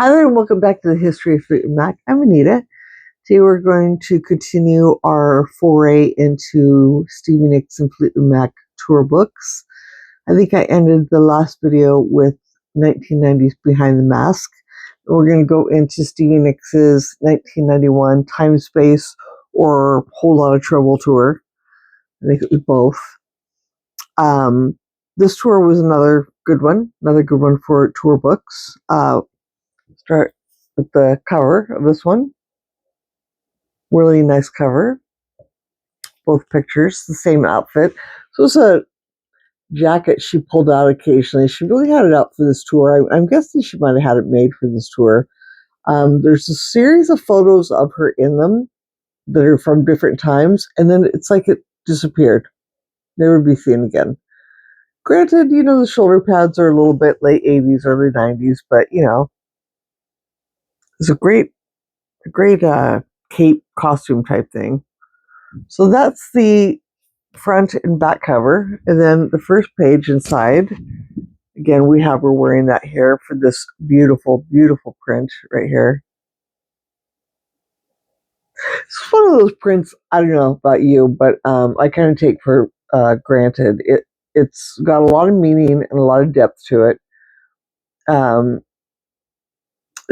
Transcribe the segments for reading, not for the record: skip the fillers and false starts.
Hi there and welcome back to the History of Fleetwood Mac. I'm Anita. Today we're going to continue our foray into Stevie Nicks and Fleetwood Mac tour books. I think I ended the last video with 1990s Behind the Mask. We're going to go into Stevie Nicks's 1991 Time Space or Whole Lot of Trouble tour. I think it was both. This tour was another good one for tour books. Start with the cover of this one. Really nice cover. Both pictures, the same outfit. So it's a jacket she pulled out occasionally. She really had it out for this tour. I'm guessing she might have had it made for this tour. There's a series of photos of her in them that are from different times, and then it's like it disappeared. Never be seen again. Granted, the shoulder pads are a little bit late 80s, early 90s, but, it's a great cape costume type thing. So that's the front and back cover. And then the first page inside, again, we have her wearing that hair for this beautiful, beautiful print right here. It's one of those prints, I don't know about you, but I kind of take for granted. It's got a lot of meaning and a lot of depth to it.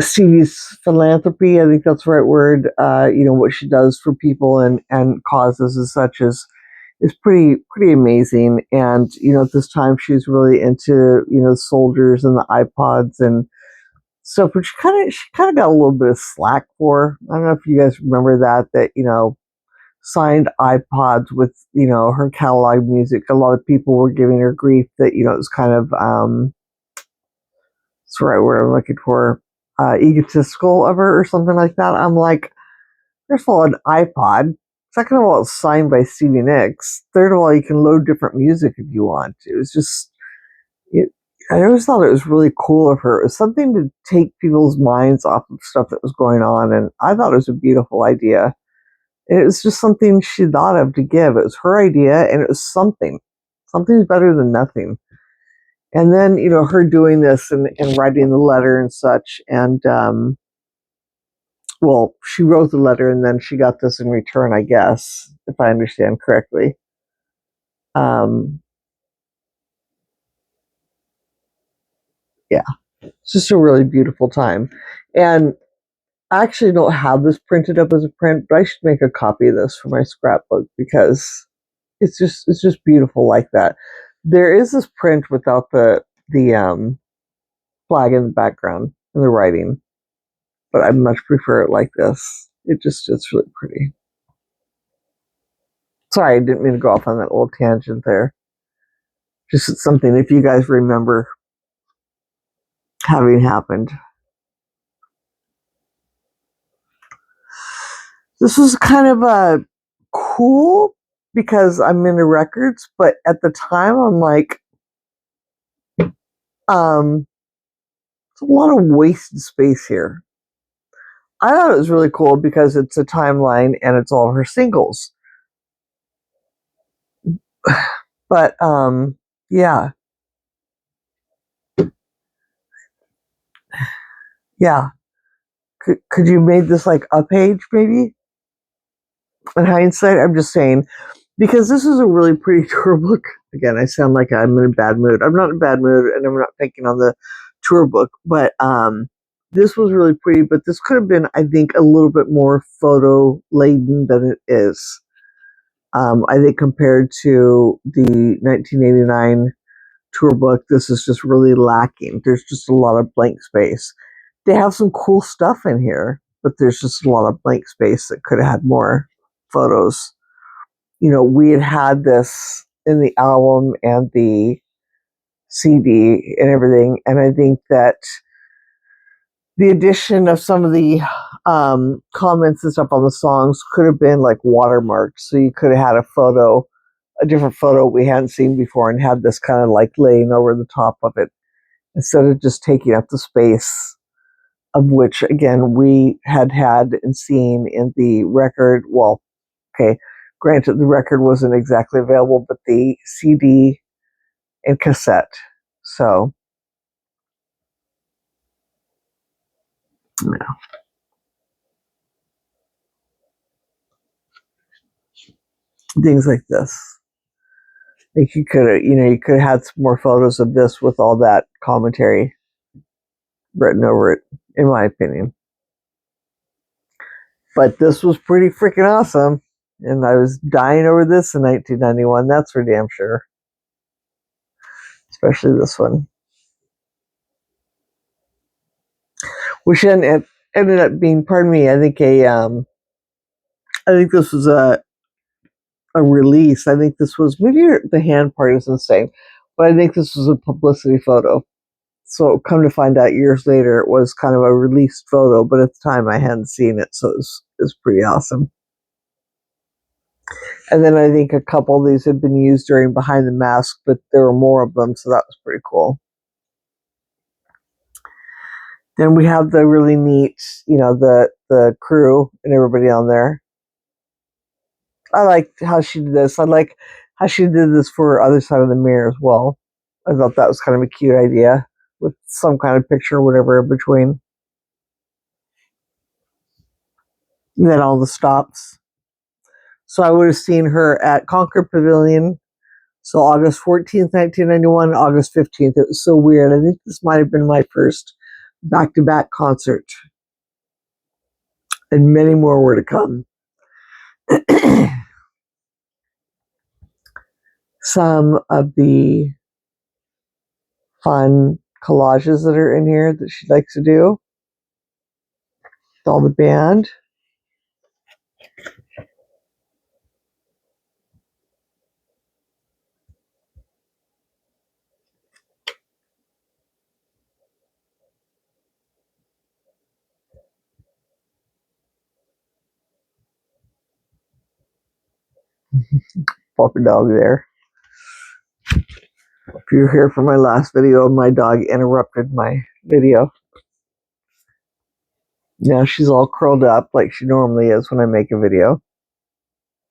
Stevie's philanthropy, I think that's the right word, what she does for people and causes and such is pretty amazing. And, at this time she's really into, soldiers and the iPods and stuff, which she kind of got a little bit of slack for. I don't know if you guys remember that, signed iPods with, her catalog music. A lot of people were giving her grief that, it was kind of, that's the right word I'm looking for, egotistical of her or something like that. I'm like, first of all, an iPod. Second of all, it's signed by Stevie Nicks. Third of all, you can load different music if you want. It was just, I always thought it was really cool of her. It was something to take people's minds off of stuff that was going on, and I thought it was a beautiful idea. And it was just something she thought of to give. It was her idea, and it was something. Something's better than nothing. And then, her doing this and writing the letter and such, and, well, she wrote the letter and then she got this in return, I guess, if I understand correctly. Yeah, it's just a really beautiful time. And I actually don't have this printed up as a print, but I should make a copy of this for my scrapbook because it's just beautiful like that. There is this print without the flag in the background and the writing, but I much prefer it like this. It's really pretty. Sorry, I didn't mean to go off on that little tangent there. Just something, if you guys remember having happened. This was kind of cool because I'm into records, but at the time I'm like, it's a lot of wasted space here. I thought it was really cool because it's a timeline and it's all of her singles. But yeah. Yeah. Could you made this like a page maybe? In hindsight, I'm just saying, because this is a really pretty tour book. Again, I sound like I'm in a bad mood. I'm not in a bad mood, and I'm not thinking on the tour book, but this was really pretty, but this could have been, I think, a little bit more photo laden than it is. I think compared to the 1989 tour book, this is just really lacking. There's just a lot of blank space. They have some cool stuff in here, but there's just a lot of blank space that could have had more photos. We had this in the album and the CD and everything, and I think that the addition of some of the comments and stuff on the songs could have been like watermarked, so you could have had a different photo we hadn't seen before, and had this kind of like laying over the top of it instead of just taking up the space, of which again we had and seen in the record. Well, okay, granted the record wasn't exactly available, but the CD and cassette. So Yeah. Things like this. Like you could have, you could have had some more photos of this with all that commentary written over it, in my opinion. But this was pretty freaking awesome. And I was dying over this in 1991. That's for damn sure. Especially this one. Which ended up being, pardon me, I think I think this was a release. I think this was, maybe the hand part is the same, but I think this was a publicity photo. So come to find out years later, it was kind of a released photo, but at the time I hadn't seen it, so it was pretty awesome. And then I think a couple of these had been used during Behind the Mask, but there were more of them, so that was pretty cool. Then we have the really neat, the crew and everybody on there. I liked how she did this. I like how she did this for Other Side of the Mirror as well. I thought that was kind of a cute idea with some kind of picture or whatever in between. And then all the stops. So I would have seen her at Concord Pavilion. So August 14th, 1991, August 15th. It was so weird. I think this might have been my first back-to-back concert. And many more were to come. Some of the fun collages that are in here that she likes to do. All the band. Puppy dog there. If you're here for my last video, my dog interrupted my video. Now she's all curled up like she normally is when I make a video.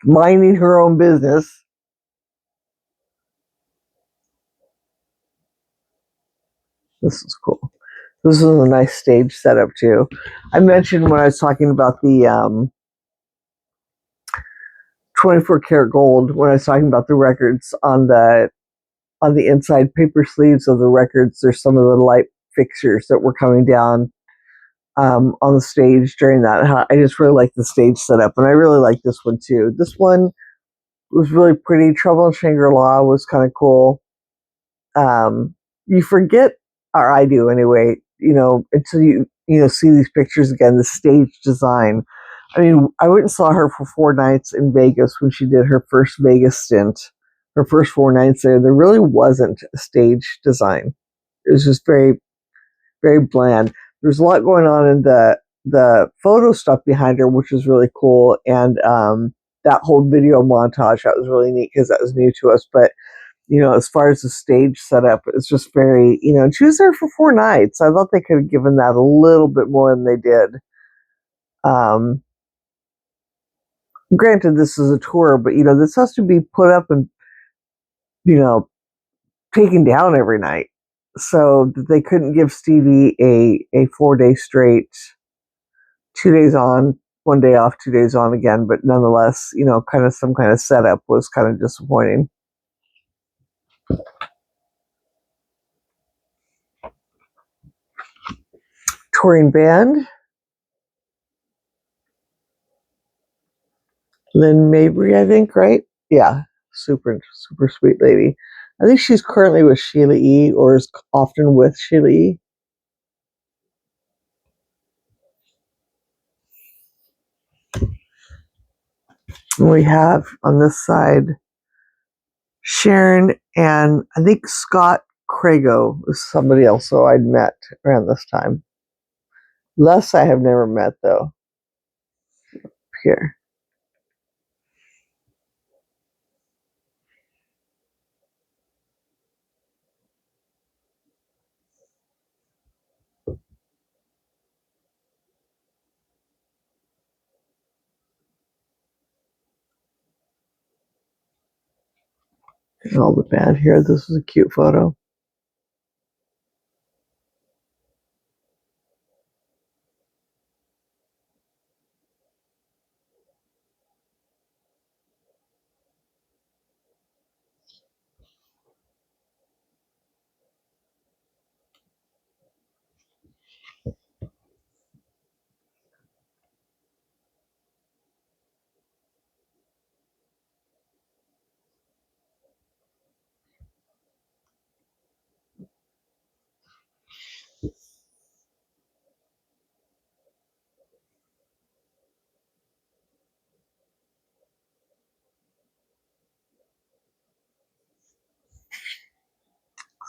Minding her own business. This is cool. This is a nice stage setup too. I mentioned when I was talking about the 24 karat gold, when I was talking about the records on the inside paper sleeves of the records, there's some of the light fixtures that were coming down on the stage during that. I just really like the stage setup, and I really like this one too. This one was really pretty. Trouble in Shangri-La was kind of cool. You forget, or I do anyway, until you see these pictures again, the stage design. I mean, I went and saw her for 4 nights in Vegas when she did her first Vegas stint. Her first 4 nights there really wasn't a stage design. It was just very, very bland. There's a lot going on in the photo stuff behind her, which was really cool, and that whole video montage, that was really neat because that was new to us. But as far as the stage setup, it's just very, she was there for 4 nights. I thought they could have given that a little bit more than they did. Granted, this is a tour, but this has to be put up and taken down every night, so they couldn't give Stevie a 4-day straight, 2 days on, 1 day off, 2 days on again. But nonetheless, kind of some kind of setup was kind of disappointing. Touring band. Lynn Mabry, I think, right? Yeah, super, super sweet lady. I think she's currently with Sheila E., or is often with Sheila E. And we have on this side Sharon, and I think Scott Crago is somebody else who I'd met around this time. Les I have never met, though. Here. And all the band here. This is a cute photo.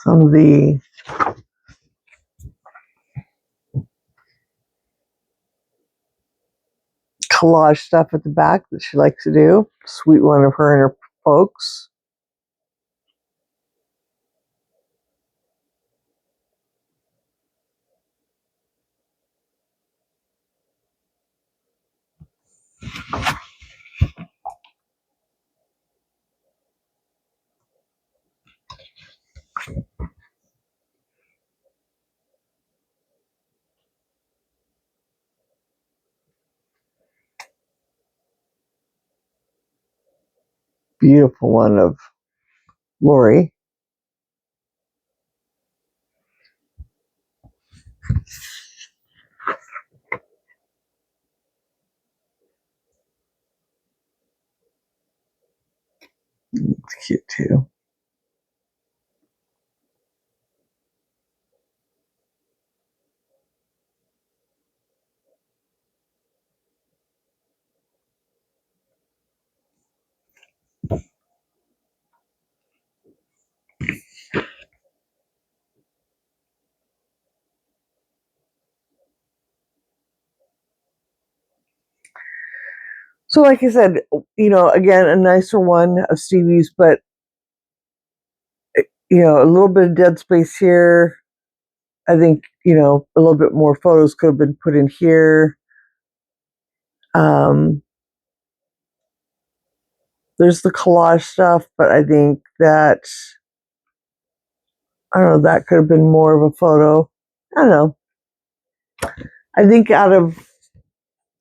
some of the collage stuff at the back that she likes to do. Sweet one of her and her folks. Beautiful one of Lori. It's cute too. So, like I said, again, a nicer one of Stevie's, but a little bit of dead space here. I think, a little bit more photos could have been put in here. There's the collage stuff, but I think that, I don't know, that could have been more of a photo. I don't know. I think out of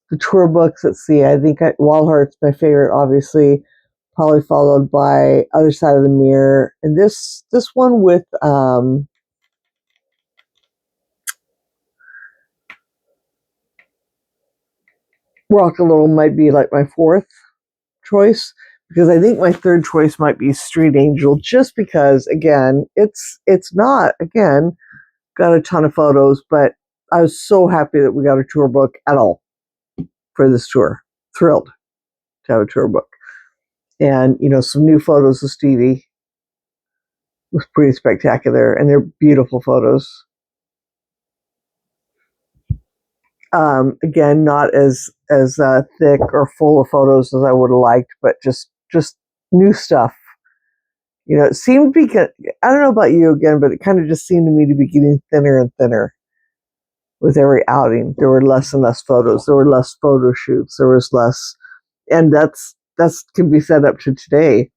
the tour books, let's see, I think Wild Heart's my favorite, obviously, probably followed by Other Side of the Mirror. And this one with, Rock a Little might be like my fourth choice, because I think my third choice might be Street Angel, just because, again, it's not, again, got a ton of photos, but I was so happy that we got a tour book at all for this tour. Thrilled to have a tour book. And, some new photos of Stevie was pretty spectacular, and they're beautiful photos. Again, not as thick or full of photos as I would have liked, but just new stuff. It seemed to be, I don't know about you again, but it kind of just seemed to me to be getting thinner and thinner with every outing. There were less and less photos. There were less photo shoots. There was less, and that's can be set up to today.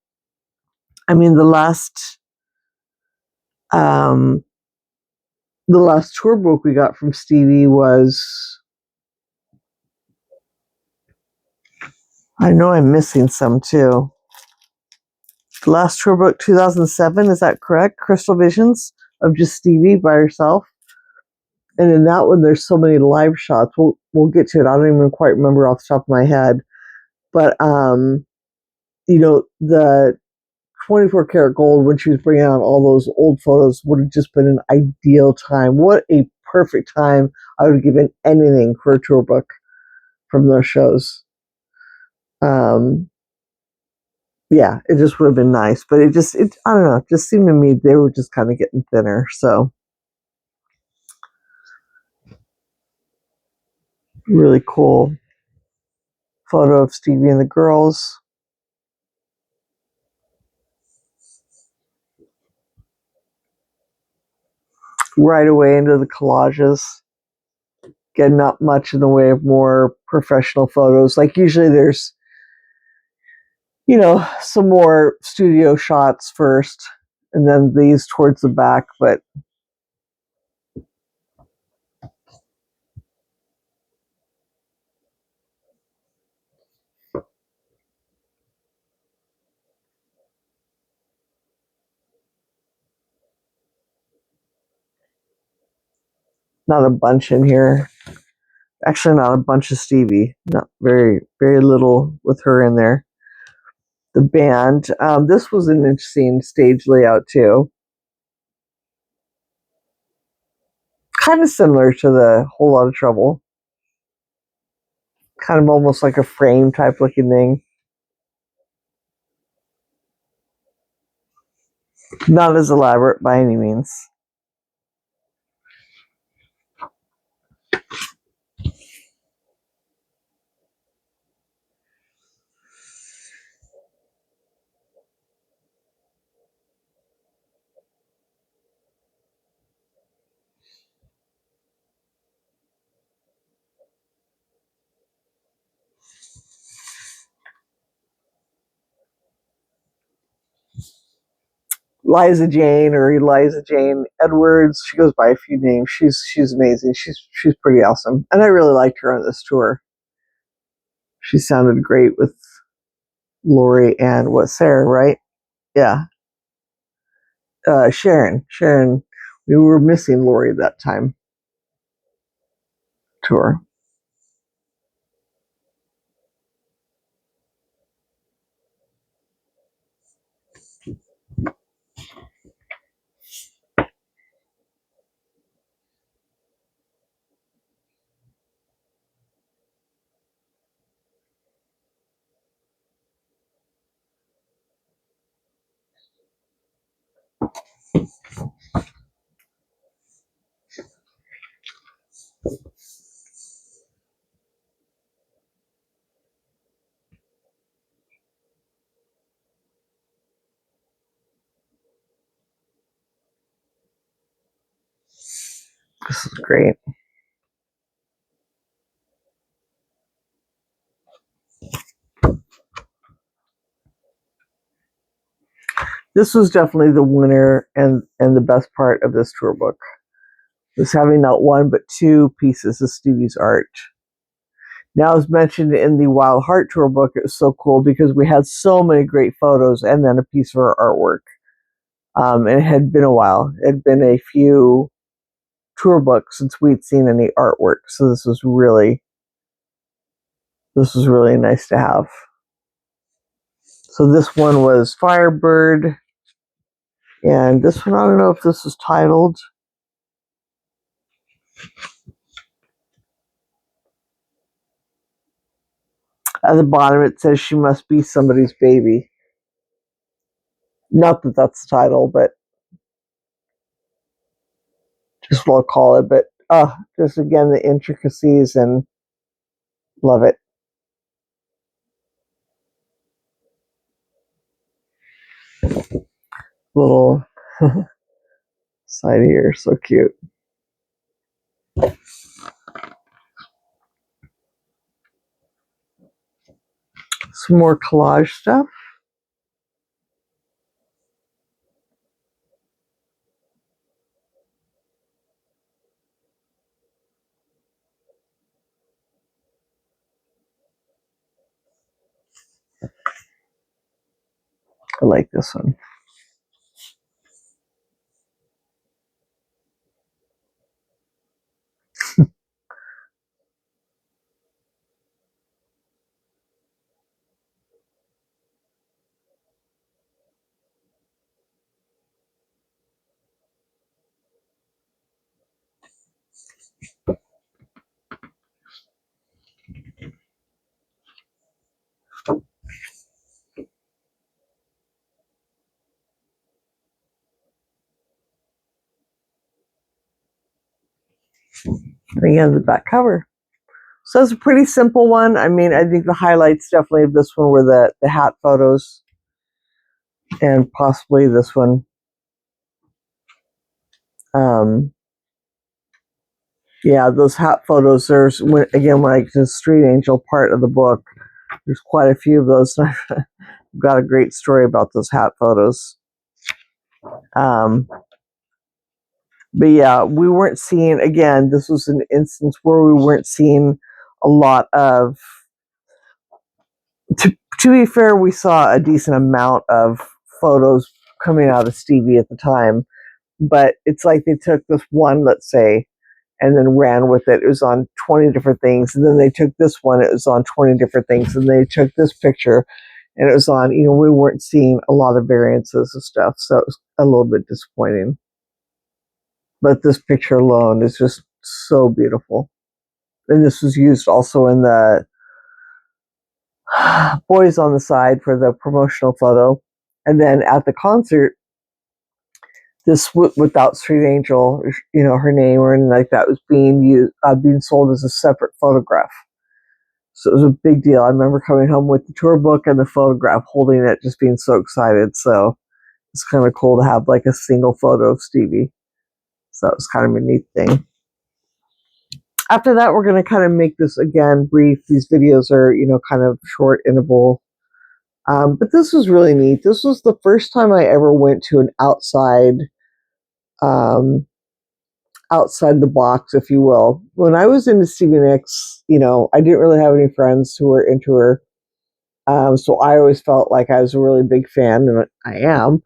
I mean, the last tour book we got from Stevie was, I know I'm missing some too. The last tour book, 2007, is that correct? Crystal Visions of just Stevie by herself. And in that one, there's so many live shots. We'll get to it. I don't even quite remember off the top of my head. But, the 24 karat gold, when she was bringing out all those old photos, would have just been an ideal time. What a perfect time. I would have given anything for a tour book from those shows. Yeah, it just would have been nice, but I don't know, it just seemed to me they were just kind of getting thinner. So really cool photo of Stevie and the girls. Right away into the collages. Again, not much in the way of more professional photos. Like usually there's, some more studio shots first, and then these towards the back, but not a bunch in here. Actually, not a bunch of Stevie. Not very, very little with her in there. The band. This was an interesting stage layout too. Kind of similar to the Whole Lot of Trouble. Kind of almost like a frame type looking thing. Not as elaborate by any means. Liza Jane or Eliza Jane Edwards. She goes by a few names. She's amazing. She's pretty awesome, and I really liked her on this tour. She sounded great with Lori and Sarah, right? Yeah, Sharon. Sharon. We were missing Lori that time tour. This is great. This was definitely the winner and the best part of this tour book. Was having not one but two pieces of Stevie's art. Now, as mentioned in the Wild Heart tour book, it was so cool because we had so many great photos and then a piece of her artwork. And it had been a while. It had been a few tour books since we'd seen any artwork. So this was really nice to have. So this one was Firebird. And this one, I don't know if this is titled. At the bottom, it says she must be somebody's baby. Not that that's the title, but just what I'll call it. But just again, the intricacies and love it. Little side here, so cute. Some more collage stuff. I like this one. And again, the back cover. So it's a pretty simple one. I mean, I think the highlights definitely of this one were the hat photos and possibly this one. Yeah, those hat photos. There's again when I get to the Street Angel part of the book, there's quite a few of those. I've got a great story about those hat photos. But yeah, we weren't seeing, again, this was an instance where we weren't seeing a lot of, to be fair, we saw a decent amount of photos coming out of Stevie at the time, but it's like they took this one, let's say, and then ran with it. It was on 20 different things. And then they took this one, it was on 20 different things. And they took this picture and it was on, we weren't seeing a lot of variances of stuff. So it was a little bit disappointing. But this picture alone is just so beautiful. And this was used also in the boys on the side for the promotional photo. And then at the concert, this without Street Angel, her name or anything like that was being sold as a separate photograph. So it was a big deal. I remember coming home with the tour book and the photograph, holding it, just being so excited. So it's kind of cool to have like a single photo of Stevie. So it was kind of a neat thing. After that, we're going to kind of make this again brief. These videos are, kind of short interval. But this was really neat. This was the first time I ever went to an outside the box, if you will. When I was into Stevie Nicks, I didn't really have any friends who were into her. So I always felt like I was a really big fan, and I am.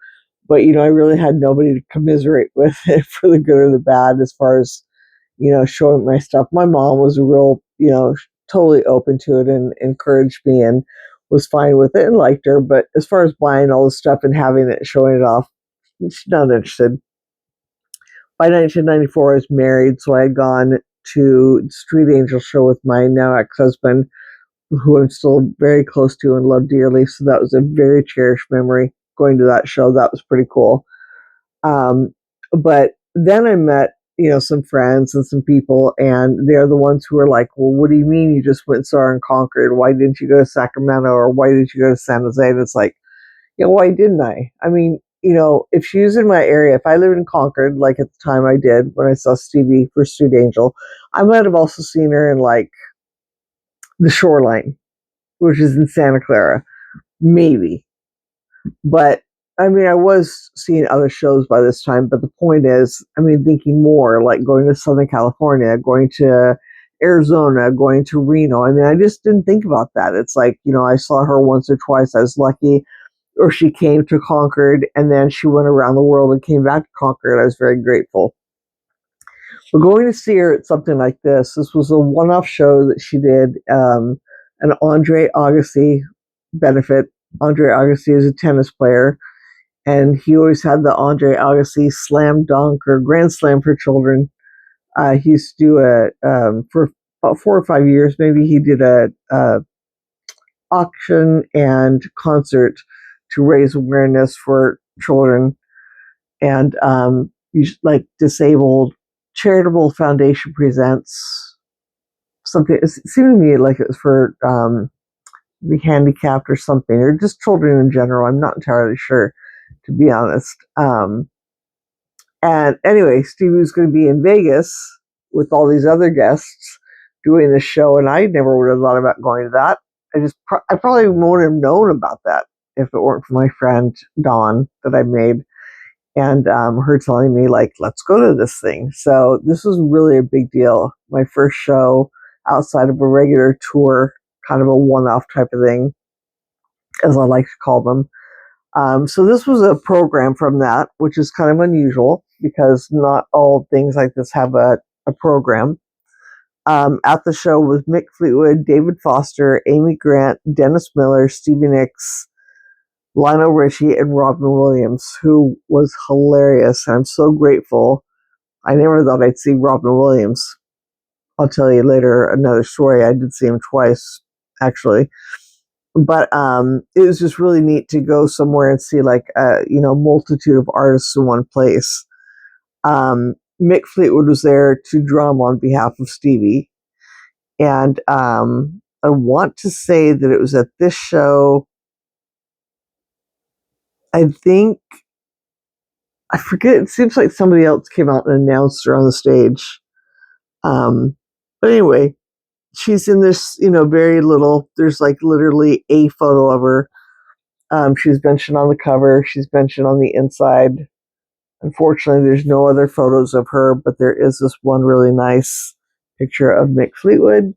But, I really had nobody to commiserate with it for the good or the bad as far as, showing my stuff. My mom was a real, totally open to it and encouraged me and was fine with it and liked her. But as far as buying all the stuff and having it, showing it off, she's not interested. By 1994, I was married, so I had gone to the Street Angel show with my now ex-husband, who I'm still very close to and love dearly. So that was a very cherished memory, going to that show. That was pretty cool. But then I met, some friends and some people, and they're the ones who were like, well, what do you mean you just went and saw her in Concord? Why didn't you go to Sacramento, or why didn't you go to San Jose? And it's like, why didn't I? I mean, if she was in my area, if I lived in Concord, like at the time I did when I saw Stevie for Street Angel, I might have also seen her in like the Shoreline, which is in Santa Clara, maybe. But I mean, I was seeing other shows by this time, but the point is, thinking more like going to Southern California, going to Arizona, going to Reno. I just didn't think about that. It's like, I saw her once or twice. I was lucky. Or she came to Concord, and then she went around the world and came back to Concord. I was very grateful. But going to see her at something like this was a one-off show that she did, an Andre Agassi benefit. Andre Agassi is a tennis player, and he always had the Andre Agassi slam dunk or grand slam for children. He used to do for about 4 or 5 years, maybe he did a auction and concert to raise awareness for children and like Disabled Charitable Foundation presents something. It seemed to me like it was for the handicapped or something, or just children in general. I'm not entirely sure, to be honest. And anyway, Stevie was going to be in Vegas with all these other guests doing the show, and I never would have thought about going to that. I probably wouldn't have known about that if it weren't for my friend Dawn that I made, and her telling me, like, let's go to this thing. So this was really a big deal. My first show outside of a regular tour, kind of a one-off type of thing, as I like to call them. So this was a program from that, which is kind of unusual because not all things like this have a program. At the show was Mick Fleetwood, David Foster, Amy Grant, Dennis Miller, Stevie Nicks, Lionel Richie, and Robin Williams, who was hilarious. And I'm so grateful. I never thought I'd see Robin Williams. I'll tell you later another story. I did see him twice, actually. But it was just really neat to go somewhere and see like a multitude of artists in one place. Mick Fleetwood was there to drum on behalf of Stevie. And I want to say that it was at this show, I forget, it seems like somebody else came out and announced her on the stage. But anyway, she's in this, very little, there's like literally a photo of her. She's mentioned on the cover, she's mentioned on the inside. Unfortunately, there's no other photos of her, but there is this one really nice picture of Mick Fleetwood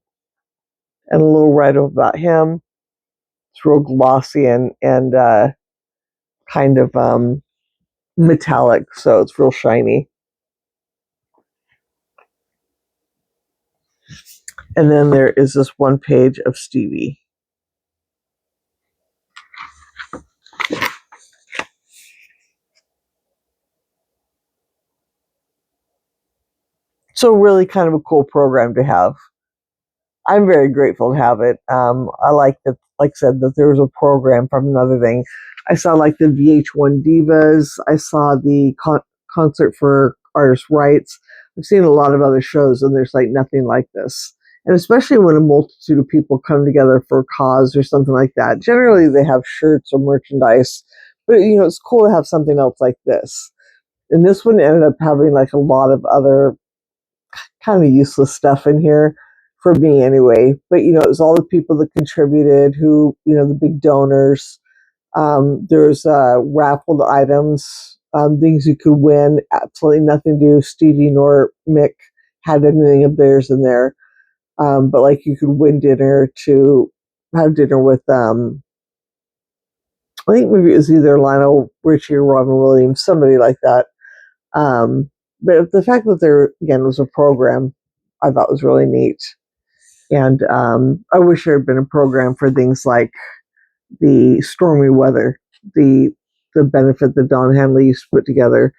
and a little write-up about him. It's real glossy and kind of metallic, so it's real shiny. And then there is this one page of Stevie. So really kind of a cool program to have. I'm very grateful to have it. I like that, like I said, that there was a program from another thing. I saw like the VH1 Divas. I saw the concert for artists' rights. I've seen a lot of other shows, and there's like nothing like this. And especially when a multitude of people come together for a cause or something like that. Generally, they have shirts or merchandise, but it's cool to have something else like this. And this one ended up having like a lot of other kind of useless stuff in here for me anyway. But it was all the people that contributed, who the big donors. There's raffled items, things you could win. Absolutely nothing to do. Stevie nor Mick had anything of theirs in there. But like you could win dinner to have dinner with I think maybe it was either Lionel Richie or Robin Williams, somebody like that. But the fact that there again was a program, I thought was really neat. And I wish there had been a program for things like the stormy weather, the benefit that Don Henley used to put together,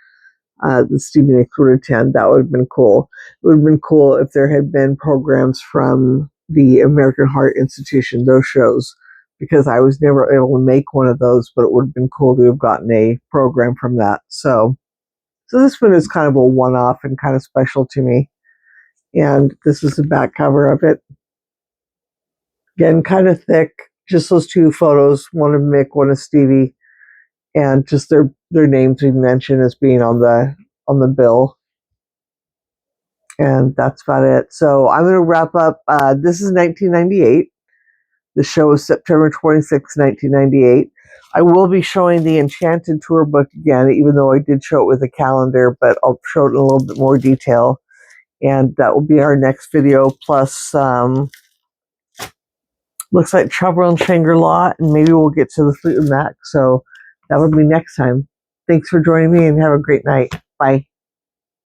that Stevie Nicks would attend. That would have been cool. It would have been cool if there had been programs from the American Heart Institution, those shows, because I was never able to make one of those, but it would have been cool to have gotten a program from that. So this one is kind of a one-off and kind of special to me. And this is the back cover of it. Again, kind of thick, just those two photos, one of Mick, one of Stevie, and just their names we mentioned as being on the bill. And that's about it. So I'm going to wrap up. This is 1998. The show is September 26, 1998. I will be showing the Enchanted tour book again, even though I did show it with a calendar, but I'll show it in a little bit more detail. And that will be our next video, plus looks like Trouble in Shangri-La, and maybe we'll get to the Fleetwood Mac. So that will be next time. Thanks for joining me, and have a great night. Bye.